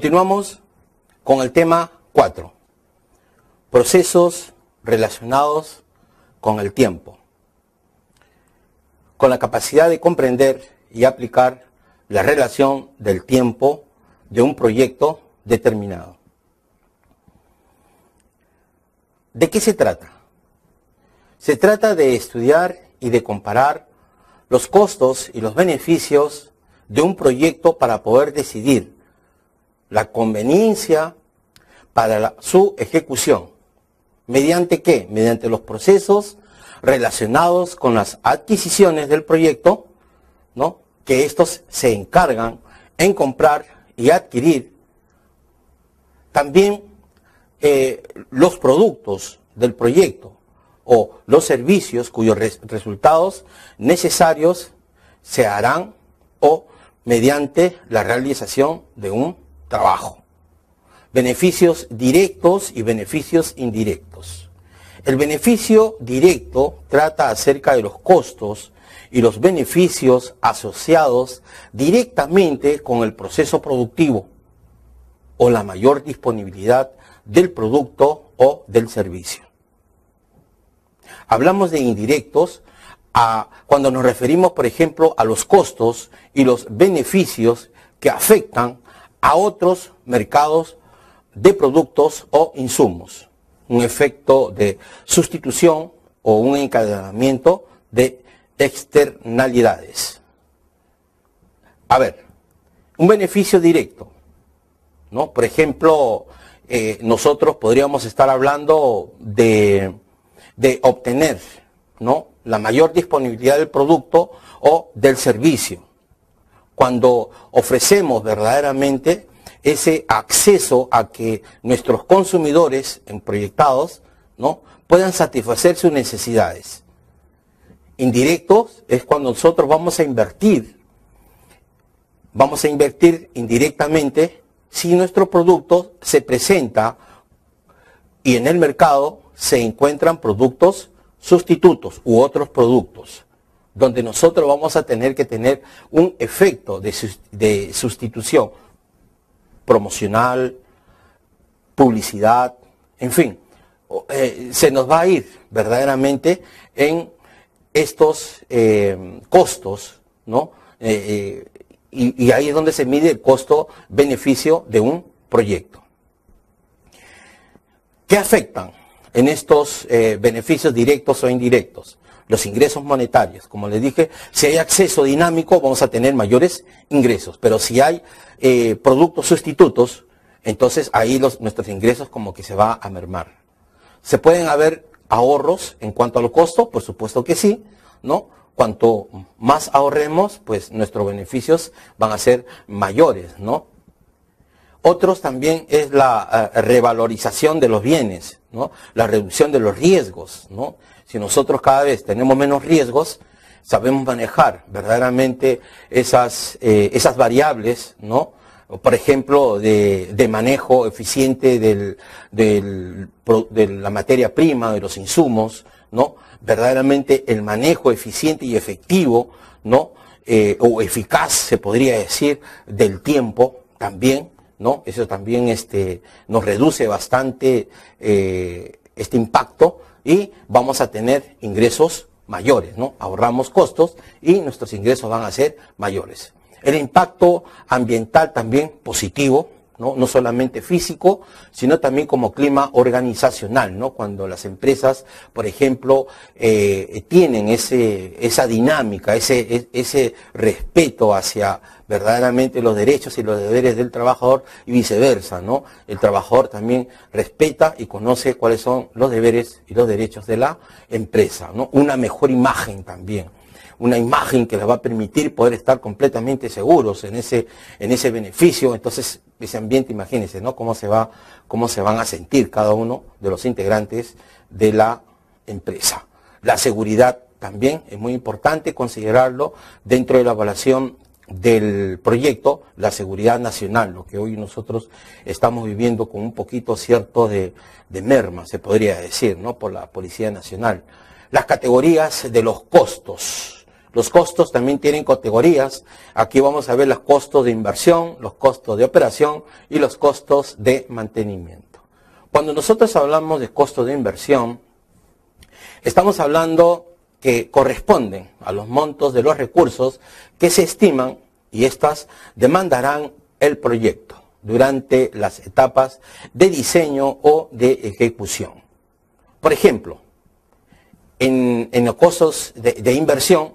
Continuamos con el tema 4. Procesos relacionados con el tiempo. Con la capacidad de comprender y aplicar la relación del tiempo de un proyecto determinado. ¿De qué se trata? Se trata de estudiar y de comparar los costos y los beneficios de un proyecto para poder decidir la conveniencia para su ejecución. ¿Mediante qué? Mediante los procesos relacionados con las adquisiciones del proyecto, ¿no? Que estos se encargan en comprar y adquirir. También los productos del proyecto o los servicios cuyos resultados necesarios se harán o mediante la realización de un trabajo. Beneficios directos y beneficios indirectos. El beneficio directo trata acerca de los costos y los beneficios asociados directamente con el proceso productivo o la mayor disponibilidad del producto o del servicio. Hablamos de indirectos cuando nos referimos, por ejemplo, a los costos y los beneficios que afectan a otros mercados de productos o insumos. Un efecto de sustitución o un encadenamiento de externalidades. A ver, un beneficio directo, ¿no? Por ejemplo, nosotros podríamos estar hablando de obtener, ¿no?, la mayor disponibilidad del producto o del servicio. Cuando ofrecemos verdaderamente ese acceso a que nuestros consumidores proyectados, ¿no?, puedan satisfacer sus necesidades. Indirectos es cuando nosotros vamos a invertir indirectamente si nuestro producto se presenta y en el mercado se encuentran productos sustitutos u otros productos, donde nosotros vamos a tener que tener un efecto de sustitución promocional, publicidad, en fin, se nos va a ir verdaderamente en estos costos, ¿no? Y ahí es donde se mide el costo-beneficio de un proyecto. ¿Qué afectan en estos beneficios directos o indirectos? Los ingresos monetarios. Como les dije, si hay acceso dinámico vamos a tener mayores ingresos, pero si hay productos sustitutos, entonces ahí nuestros ingresos como que se va a mermar. ¿Se pueden haber ahorros en cuanto a los costos? Por supuesto que sí, ¿no? Cuanto más ahorremos, pues nuestros beneficios van a ser mayores, ¿no? Otros también es la revalorización de los bienes, ¿no? La reducción de los riesgos, ¿no? Si nosotros cada vez tenemos menos riesgos, sabemos manejar verdaderamente esas variables, ¿no? Por ejemplo, de manejo eficiente de la materia prima, de los insumos, ¿no? Verdaderamente el manejo eficiente y efectivo, ¿no? O eficaz, se podría decir, del tiempo también, ¿no? Eso también nos reduce bastante este impacto y vamos a tener ingresos mayores, ¿no? Ahorramos costos y nuestros ingresos van a ser mayores. El impacto ambiental también positivo, ¿no? No solamente físico, sino también como clima organizacional, ¿no? Cuando las empresas, por ejemplo, tienen esa dinámica, ese respeto hacia verdaderamente los derechos y los deberes del trabajador y viceversa, ¿no? El trabajador también respeta y conoce cuáles son los deberes y los derechos de la empresa, ¿no? Una mejor imagen también. Una imagen que les va a permitir poder estar completamente seguros en ese beneficio. Entonces, ese ambiente, imagínense, ¿no? Cómo se van a sentir cada uno de los integrantes de la empresa. La seguridad también es muy importante considerarlo dentro de la evaluación del proyecto, la seguridad nacional, lo que hoy nosotros estamos viviendo con un poquito cierto de merma, se podría decir, ¿no? Por la Policía Nacional. Las categorías de los costos, Los costos también tienen categorías. Aquí vamos a ver los costos de inversión, los costos de operación y los costos de mantenimiento. Cuando nosotros hablamos de costos de inversión, estamos hablando que corresponden a los montos de los recursos que se estiman y estas demandarán el proyecto durante las etapas de diseño o de ejecución. Por ejemplo, en los costos de inversión,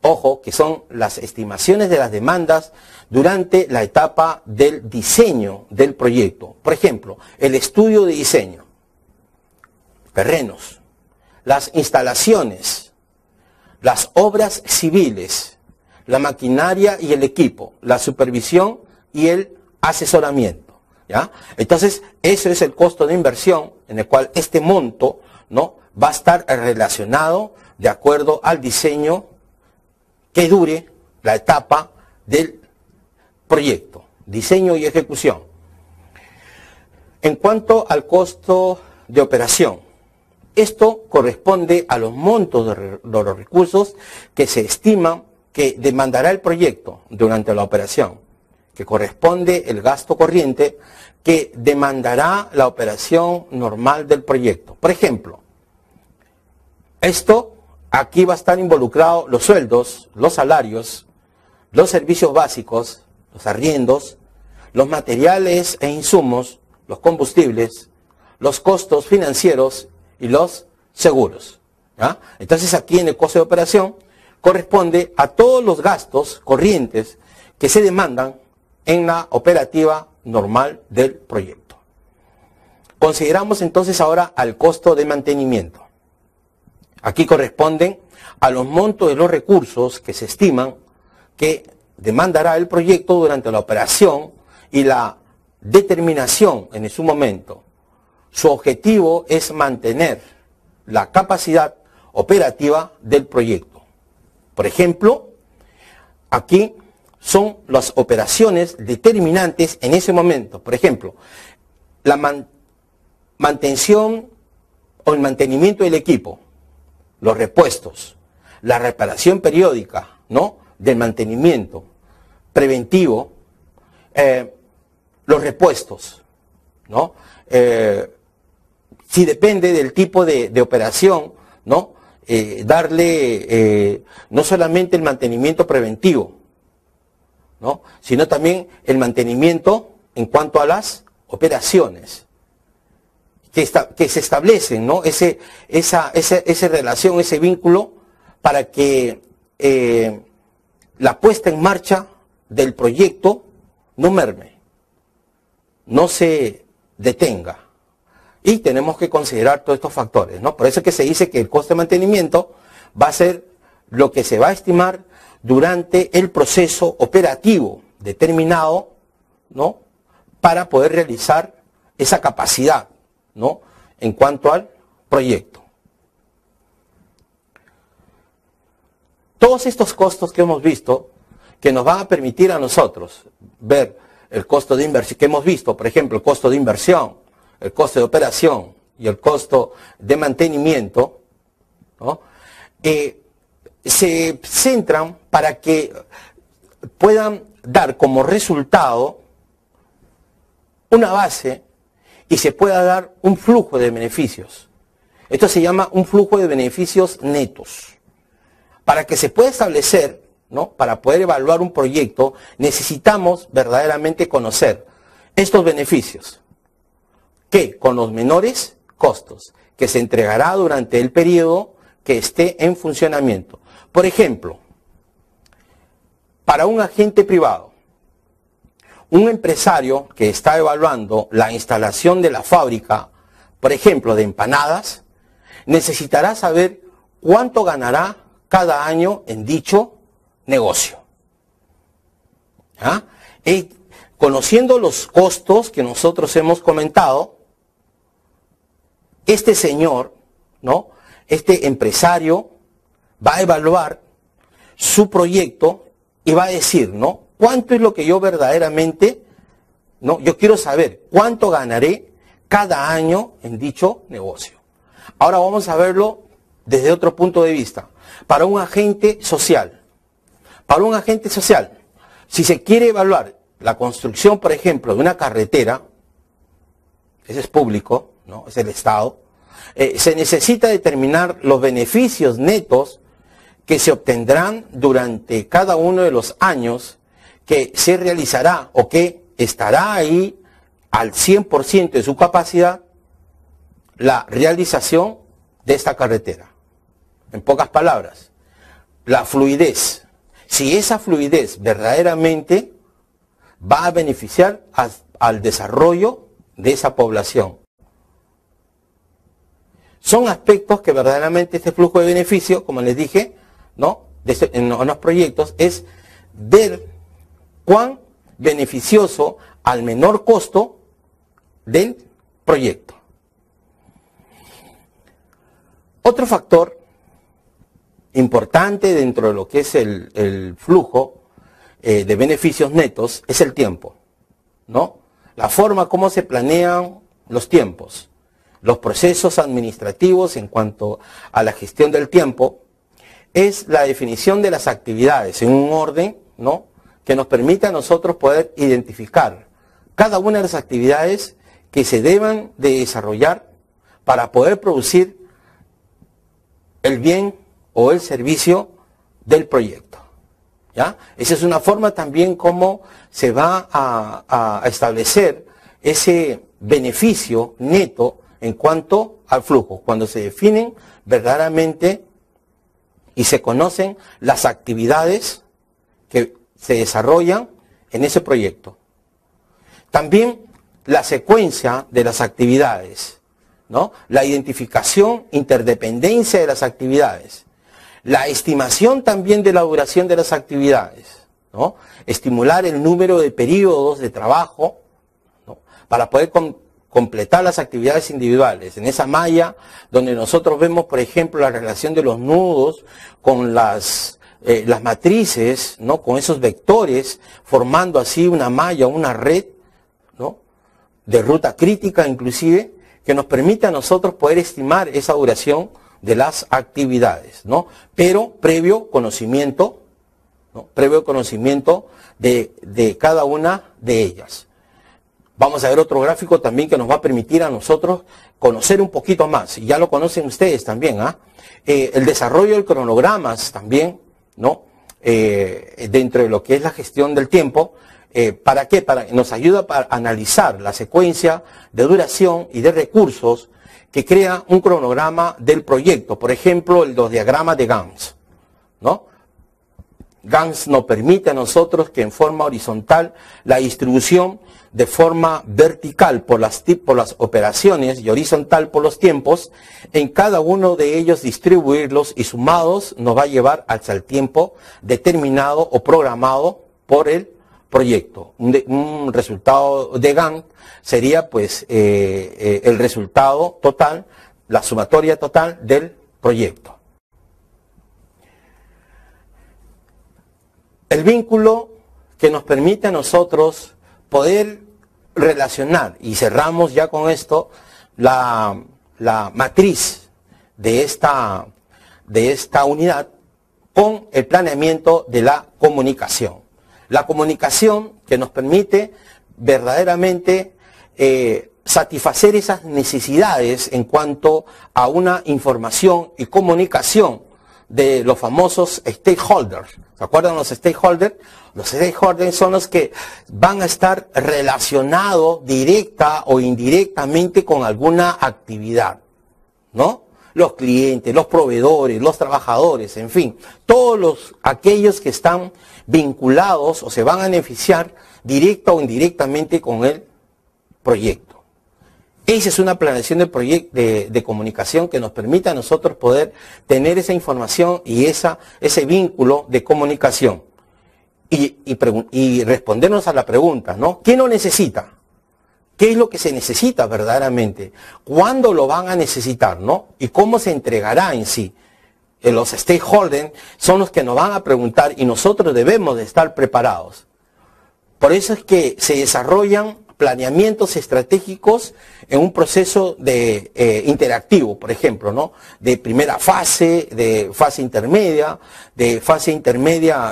ojo, que son las estimaciones de las demandas durante la etapa del diseño del proyecto. Por ejemplo, el estudio de diseño, terrenos, las instalaciones, las obras civiles, la maquinaria y el equipo, la supervisión y el asesoramiento, ¿ya? Entonces, eso es el costo de inversión en el cual este monto, ¿no?, va a estar relacionado de acuerdo al diseño que dure la etapa del proyecto, diseño y ejecución. En cuanto al costo de operación, esto corresponde a los montos de los recursos que se estiman que demandará el proyecto durante la operación, que corresponde el gasto corriente que demandará la operación normal del proyecto. Por ejemplo, aquí va a estar involucrado los sueldos, los salarios, los servicios básicos, los arriendos, los materiales e insumos, los combustibles, los costos financieros y los seguros, ¿ya? Entonces aquí en el costo de operación corresponde a todos los gastos corrientes que se demandan en la operativa normal del proyecto. Consideramos entonces ahora al costo de mantenimiento. Aquí corresponden a los montos de los recursos que se estiman que demandará el proyecto durante la operación y la determinación en su momento. Su objetivo es mantener la capacidad operativa del proyecto. Por ejemplo, aquí son las operaciones determinantes en ese momento. Por ejemplo, la mantención o el mantenimiento del equipo, los repuestos, la reparación periódica, ¿no?, del mantenimiento preventivo, los repuestos, ¿no? Si depende del tipo de operación, ¿no?, darle no solamente el mantenimiento preventivo, ¿no?, sino también el mantenimiento en cuanto a las operaciones que se establecen, ¿no?, esa relación, ese vínculo para que la puesta en marcha del proyecto no merme, no se detenga. Y tenemos que considerar todos estos factores, ¿no? Por eso es que se dice que el coste de mantenimiento va a ser lo que se va a estimar durante el proceso operativo determinado, ¿no?, para poder realizar esa capacidad, ¿no?, en cuanto al proyecto. Todos estos costos que hemos visto, que nos van a permitir a nosotros ver el costo de inversión, que hemos visto, por ejemplo, el costo de inversión, el costo de operación y el costo de mantenimiento, ¿no?, se centran para que puedan dar como resultado una base y se pueda dar un flujo de beneficios. Esto se llama un flujo de beneficios netos. Para que se pueda establecer, ¿no?, para poder evaluar un proyecto, necesitamos verdaderamente conocer estos beneficios, que con los menores costos, que se entregará durante el periodo que esté en funcionamiento. Por ejemplo, para un agente privado, un empresario que está evaluando la instalación de la fábrica, por ejemplo, de empanadas, necesitará saber cuánto ganará cada año en dicho negocio. ¿Ah? Y conociendo los costos que nosotros hemos comentado, este señor, ¿no?, este empresario va a evaluar su proyecto y va a decir, ¿no?, cuánto es lo que yo verdaderamente, ¿no?, yo quiero saber cuánto ganaré cada año en dicho negocio. Ahora vamos a verlo desde otro punto de vista. para un agente social. Para un agente social, si se quiere evaluar la construcción, por ejemplo, de una carretera, ese es público, ¿no? Es el Estado, se necesita determinar los beneficios netos que se obtendrán durante cada uno de los años que se realizará o que estará ahí al 100% de su capacidad la realización de esta carretera. En pocas palabras, la fluidez. Si esa fluidez verdaderamente va a beneficiar al desarrollo de esa población. Son aspectos que verdaderamente este flujo de beneficio, como les dije, ¿no? En los proyectos, es ver cuán beneficioso al menor costo del proyecto. Otro factor importante dentro de lo que es el flujo de beneficios netos es el tiempo, ¿no? La forma como se planean los tiempos, los procesos administrativos en cuanto a la gestión del tiempo, es la definición de las actividades en un orden, ¿no?, que nos permite a nosotros poder identificar cada una de las actividades que se deban de desarrollar para poder producir el bien o el servicio del proyecto, ¿ya? Esa es una forma también como se va a establecer ese beneficio neto en cuanto al flujo, cuando se definen verdaderamente y se conocen las actividades que se desarrollan en ese proyecto. También la secuencia de las actividades, ¿no? La identificación, interdependencia de las actividades. La estimación también de la duración de las actividades, ¿no? Estimular el número de periodos de trabajo, ¿no?, para poder completar las actividades individuales. En esa malla donde nosotros vemos, por ejemplo, la relación de los nudos con las matrices, ¿no?, con esos vectores, formando así una malla, una red, ¿no?, de ruta crítica inclusive, que nos permite a nosotros poder estimar esa duración de las actividades, ¿no? Pero previo conocimiento, ¿no?, previo conocimiento de cada una de ellas. Vamos a ver otro gráfico también que nos va a permitir a nosotros conocer un poquito más, y ya lo conocen ustedes también, ¿ah? El desarrollo de cronogramas también, ¿no?, dentro de lo que es la gestión del tiempo. ¿Para qué? Nos ayuda para analizar la secuencia de duración y de recursos que crea un cronograma del proyecto. Por ejemplo, los diagramas de Gantt, ¿no? Gantt nos permite a nosotros que en forma horizontal la distribución de forma vertical por las operaciones y horizontal por los tiempos, en cada uno de ellos distribuirlos y sumados nos va a llevar hasta el tiempo determinado o programado por el proyecto. Un resultado de Gantt sería pues el resultado total, la sumatoria total del proyecto. El vínculo que nos permite a nosotros poder relacionar, y cerramos ya con esto, la matriz de esta unidad con el planeamiento de la comunicación. La comunicación que nos permite verdaderamente satisfacer esas necesidades en cuanto a una información y comunicación de los famosos stakeholders. ¿Se acuerdan los stakeholders? Los stakeholders son los que van a estar relacionados directa o indirectamente con alguna actividad, ¿no? Los clientes, los proveedores, los trabajadores, en fin, todos aquellos que están vinculados o se van a beneficiar directa o indirectamente con el proyecto. Esa es una planeación de comunicación que nos permite a nosotros poder tener esa información y ese vínculo de comunicación. Y respondernos a la pregunta, ¿no? ¿Qué no necesita? ¿Qué es lo que se necesita verdaderamente? ¿Cuándo lo van a necesitar, no? ¿Y cómo se entregará en sí? Los stakeholders son los que nos van a preguntar y nosotros debemos de estar preparados. Por eso es que se desarrollan planeamientos estratégicos en un proceso de interactivo, por ejemplo, ¿no? De primera fase, de fase intermedia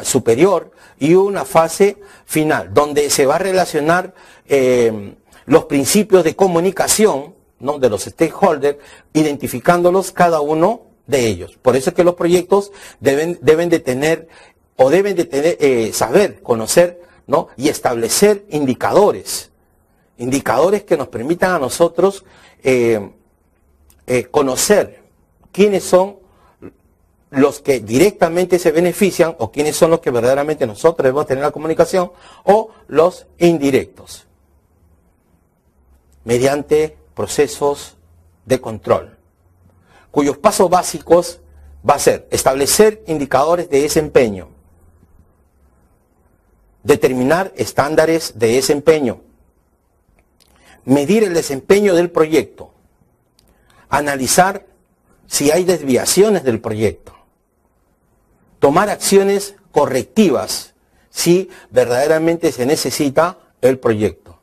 superior y una fase final, donde se va a relacionar los principios de comunicación, ¿no? De los stakeholders, identificándolos cada uno de ellos. Por eso es que los proyectos deben de tener, saber, conocer, ¿no? Y establecer indicadores que nos permitan a nosotros conocer quiénes son los que directamente se benefician o quiénes son los que verdaderamente nosotros debemos tener la comunicación o los indirectos, mediante procesos de control, cuyos pasos básicos va a ser establecer indicadores de desempeño, determinar estándares de desempeño, medir el desempeño del proyecto, analizar si hay desviaciones del proyecto, tomar acciones correctivas si verdaderamente se necesita el proyecto,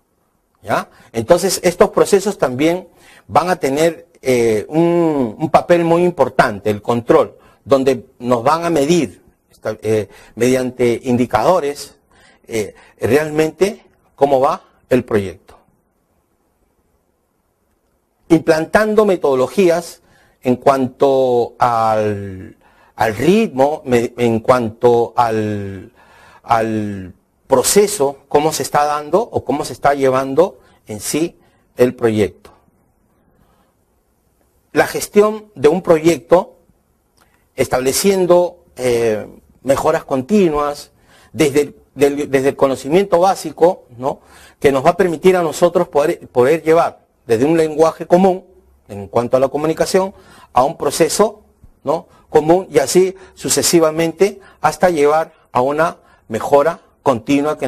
¿ya? Entonces estos procesos también van a tener un papel muy importante, el control, donde nos van a medir mediante indicadores realmente cómo va el proyecto. Implantando metodologías en cuanto al ritmo, en cuanto al proceso, cómo se está dando o cómo se está llevando en sí el proyecto. La gestión de un proyecto, estableciendo mejoras continuas, desde el conocimiento básico, ¿no? Que nos va a permitir a nosotros poder llevar desde un lenguaje común, en cuanto a la comunicación, a un proceso, ¿no? Común, y así sucesivamente hasta llevar a una mejora continua que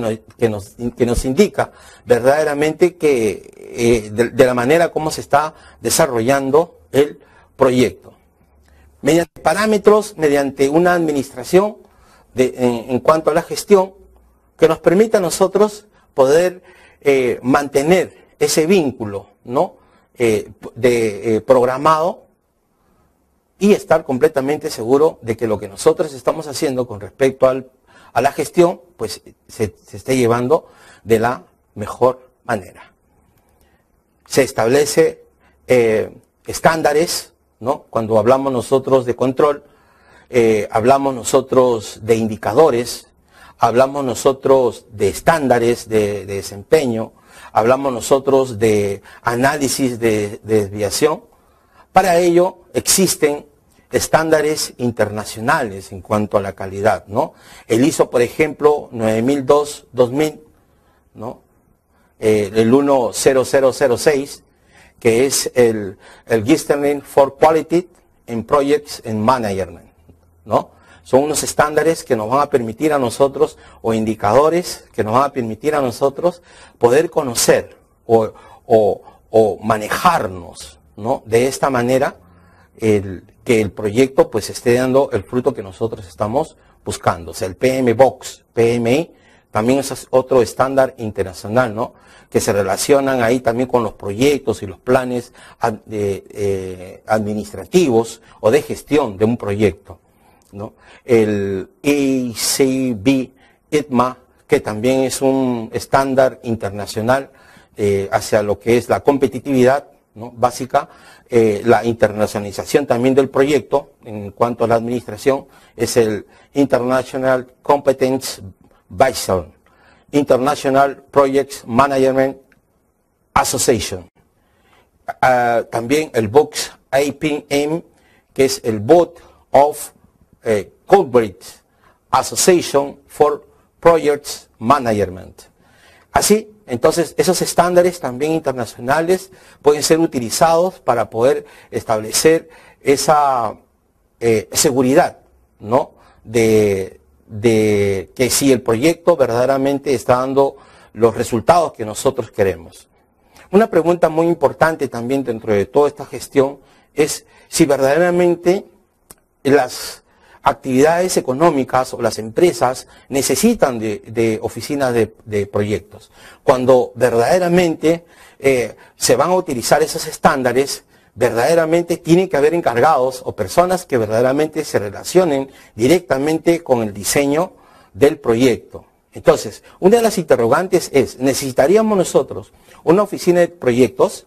nos indica verdaderamente que de la manera como se está desarrollando el proyecto. Mediante parámetros, mediante una administración en cuanto a la gestión, que nos permita a nosotros poder mantener ese vínculo, ¿no? Programado, y estar completamente seguro de que lo que nosotros estamos haciendo con respecto a la gestión, pues se esté llevando de la mejor manera. Se establece estándares, ¿no? Cuando hablamos nosotros de control, hablamos nosotros de indicadores, hablamos nosotros de estándares de desempeño, hablamos nosotros de análisis de desviación. Para ello existen estándares internacionales en cuanto a la calidad, ¿no? El ISO, por ejemplo, 9002-2000, ¿no? El 10006, que es el Guidelines for Quality in Projects and Management, ¿no? Son unos estándares que nos van a permitir a nosotros, o indicadores que nos van a permitir a nosotros poder conocer o manejarnos, ¿no? De esta manera, que el proyecto pues esté dando el fruto que nosotros estamos buscando. O sea, el PMBOK, PMI, también es otro estándar internacional, ¿no? Que se relacionan ahí también con los proyectos y los planes administrativos o de gestión de un proyecto, ¿no? El ECB, ITMA, que también es un estándar internacional hacia lo que es la competitividad, ¿no? Básica, la internacionalización también del proyecto en cuanto a la administración, es el International Competence Bison, International Projects Management Association. También el BOX APM, que es el Board of Corporate Association for Projects Management. Así, entonces, esos estándares también internacionales pueden ser utilizados para poder establecer esa seguridad, ¿no? De que si el proyecto verdaderamente está dando los resultados que nosotros queremos. Una pregunta muy importante también dentro de toda esta gestión es si verdaderamente actividades económicas o las empresas necesitan de oficinas de proyectos. Cuando verdaderamente se van a utilizar esos estándares, verdaderamente tiene que haber encargados o personas que verdaderamente se relacionen directamente con el diseño del proyecto. Entonces, una de las interrogantes es, ¿necesitaríamos nosotros una oficina de proyectos,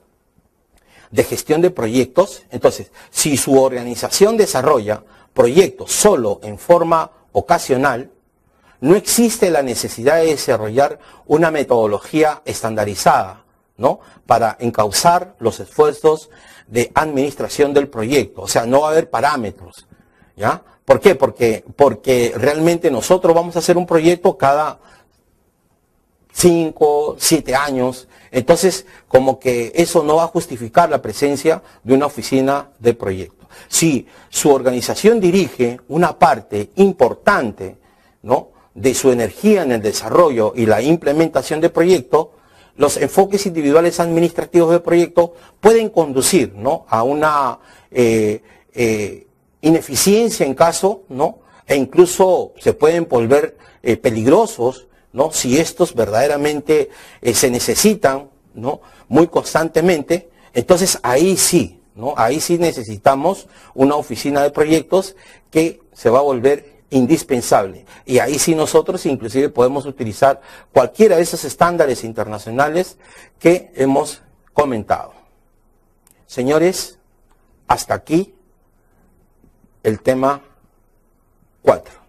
de gestión de proyectos? Entonces, si su organización desarrolla proyectos solo en forma ocasional, no existe la necesidad de desarrollar una metodología estandarizada, ¿no?, para encauzar los esfuerzos de administración del proyecto. O sea, no va a haber parámetros, ¿ya? ¿Por qué? Porque realmente nosotros vamos a hacer un proyecto cada 5, 7 años. Entonces, como que eso no va a justificar la presencia de una oficina de proyecto. Si su organización dirige una parte importante, ¿no?, de su energía en el desarrollo y la implementación de proyecto, los enfoques individuales administrativos de proyecto pueden conducir, ¿no?, a una ineficiencia en caso, ¿no?, e incluso se pueden volver peligrosos, ¿no?, si estos verdaderamente se necesitan, ¿no?, muy constantemente. Entonces ahí sí, ¿no?, ahí sí necesitamos una oficina de proyectos que se va a volver indispensable. Y ahí sí nosotros inclusive podemos utilizar cualquiera de esos estándares internacionales que hemos comentado. Señores, hasta aquí el tema 4.